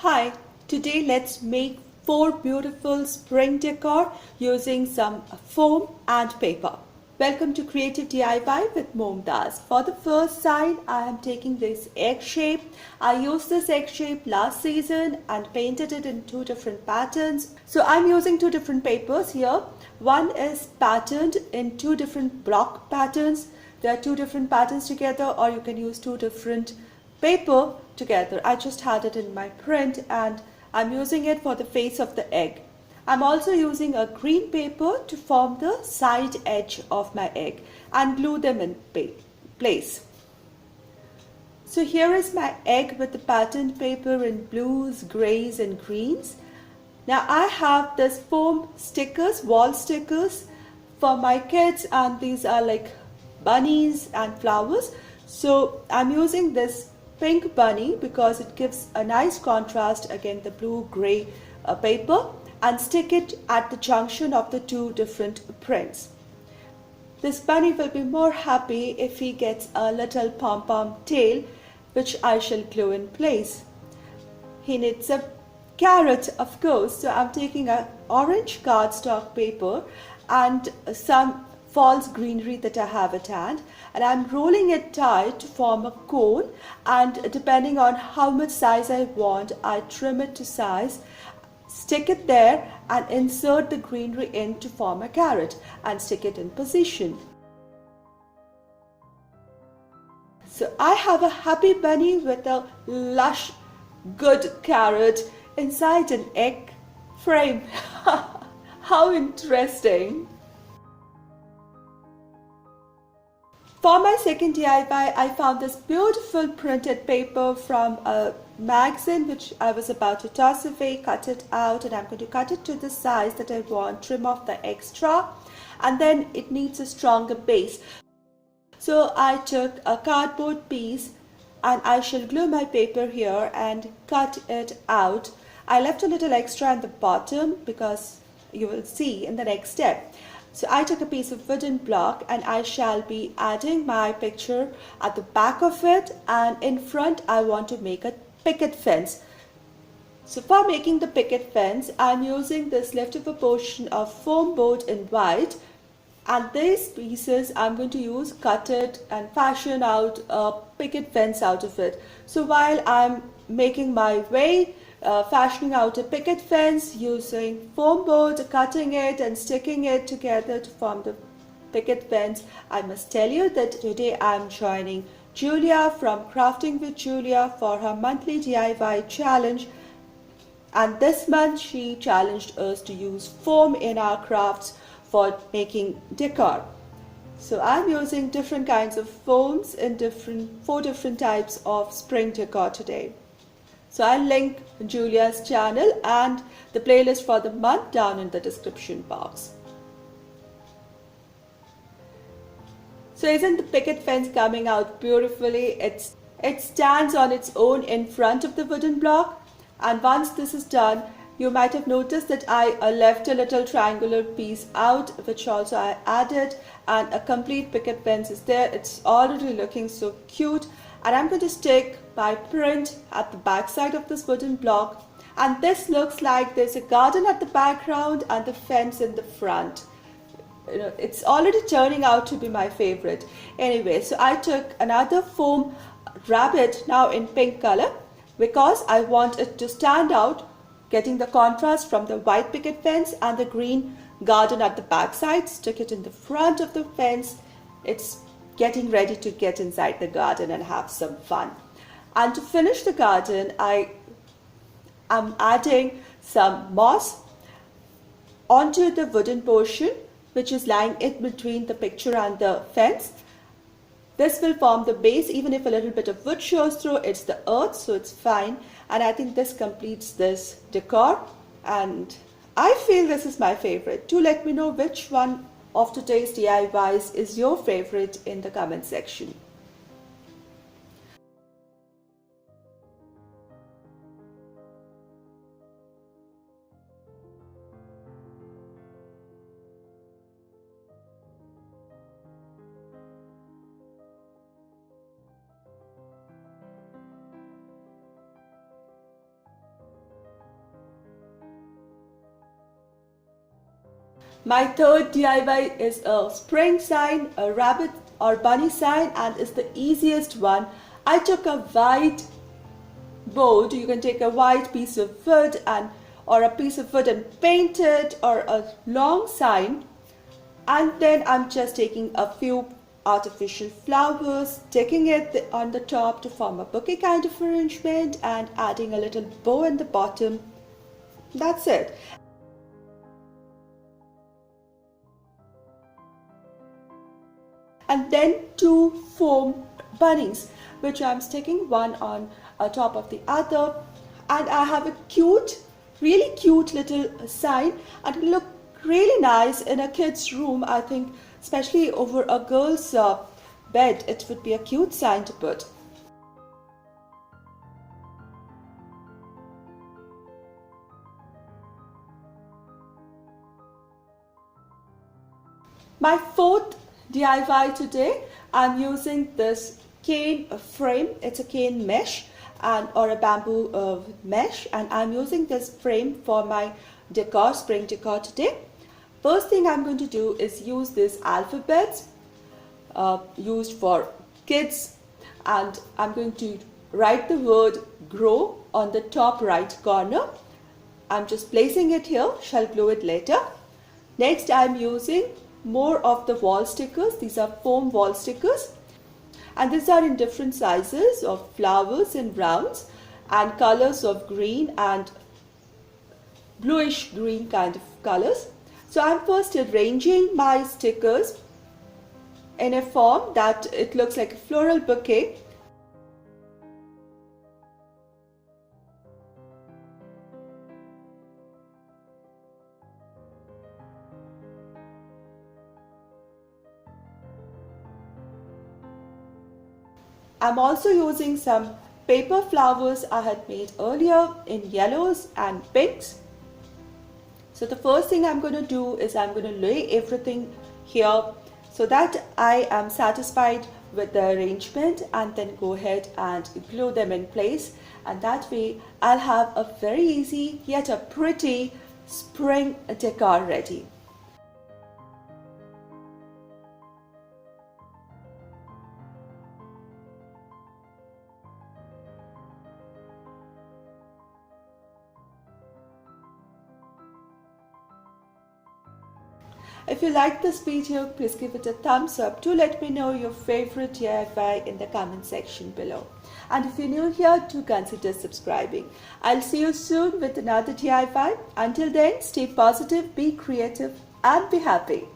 Hi, today let's make 4 beautiful spring decor using some foam and paper. Welcome to Creative DIY with Momtaz. For the first side, I am taking this egg shape. I used this egg shape last season and painted it in 2 different patterns. So I'm using 2 different papers here. One is patterned in 2 different block patterns. There are 2 different patterns together, or you can use 2 different paper together. I just had it in my print and I'm using it for the face of the egg. I'm also using a green paper to form the side edge of my egg and glue them in place. So here is my egg with the patterned paper in blues, grays and greens. Now I have this foam stickers, wall stickers for my kids, and these are like bunnies and flowers. So I'm using this pink bunny because it gives a nice contrast against the blue gray paper, and stick it at the junction of the 2 different prints. This bunny will be more happy if he gets a little pom-pom tail, which I shall glue in place. He needs a carrot, of course, so I'm taking an orange cardstock paper and some false greenery that I have at hand, and I'm rolling it tight to form a cone, and depending on how much size I want, I trim it to size, stick it there and insert the greenery in to form a carrot and stick it in position. So I have a happy bunny with a lush good carrot inside an egg frame. How interesting. For my second DIY, I found this beautiful printed paper from a magazine which I was about to toss away, cut it out, and I'm going to cut it to the size that I want, trim off the extra, and then it needs a stronger base. So I took a cardboard piece and I shall glue my paper here and cut it out. I left a little extra at the bottom because you will see in the next step. So I took a piece of wooden block and I shall be adding my picture at the back of it, and in front I want to make a picket fence. So for making the picket fence, I'm using this leftover portion of foam board in white, and these pieces I'm going to use, cut it and fashion out a picket fence out of it. So while I'm making my way, fashioning out a picket fence using foam board, cutting it and sticking it together to form the picket fence, I must tell you that today I'm joining Julia from Crafting with Julia for her monthly DIY challenge, and this month she challenged us to use foam in our crafts for making decor. So I'm using different kinds of foams in 4 different types of spring decor today. So I'll link Julia's channel and the playlist for the month down in the description box. So isn't the picket fence coming out beautifully? It stands on its own in front of the wooden block, and once this is done, you might have noticed that I left a little triangular piece out, which also I added, and a complete picket fence is there. It's already looking so cute. And I'm going to stick my print at the back side of this wooden block, and this looks like there's a garden at the background and the fence in the front. It's already turning out to be my favorite. Anyway, so I took another foam rabbit, now in pink color, because I want it to stand out, getting the contrast from the white picket fence and the green garden at the back side. Stick it in the front of the fence. It's getting ready to get inside the garden and have some fun. And to finish the garden, I am adding some moss onto the wooden portion which is lying in between the picture and the fence. This will form the base. Even if a little bit of wood shows through, it's the earth, so it's fine. And I think this completes this decor, and I feel this is my favorite. Do let me know which one of today's DIYs is your favorite in the comment section. My third DIY is a spring sign, a rabbit or bunny sign, and is the easiest one. I took a white board. You can take a white piece of wood or a piece of wood and paint it, or a long sign, and then I'm just taking a few artificial flowers, sticking it on the top to form a bouquet kind of arrangement, and adding a little bow in the bottom. That's it. And then two foam bunnies, which I'm sticking one on top of the other, and I have a really cute little sign, and it look really nice in a kid's room. I think especially over a girl's bed, it would be a cute sign to put. My fourth DIY today, I'm using this cane frame. It's a cane mesh or a bamboo mesh, and I'm using this frame for my decor, spring decor today. First thing I'm going to do is use these alphabets used for kids, and I'm going to write the word grow on the top right corner. I'm just placing it here, shall glue it later. Next, I'm using more of the wall stickers. These are foam wall stickers, and these are in different sizes of flowers and rounds and colors of green and bluish green kind of colors. So I'm first arranging my stickers in a form that it looks like a floral bouquet. I'm also using some paper flowers I had made earlier in yellows and pinks. So the first thing I'm going to do is I'm going to lay everything here so that I am satisfied with the arrangement, and then go ahead and glue them in place, and that way I'll have a very easy yet a pretty spring decor ready. If you like this video, please give it a thumbs up. Do let me know your favorite DIY in the comment section below. And if you're new here, do consider subscribing. I'll see you soon with another DIY. Until then, stay positive, be creative, and be happy.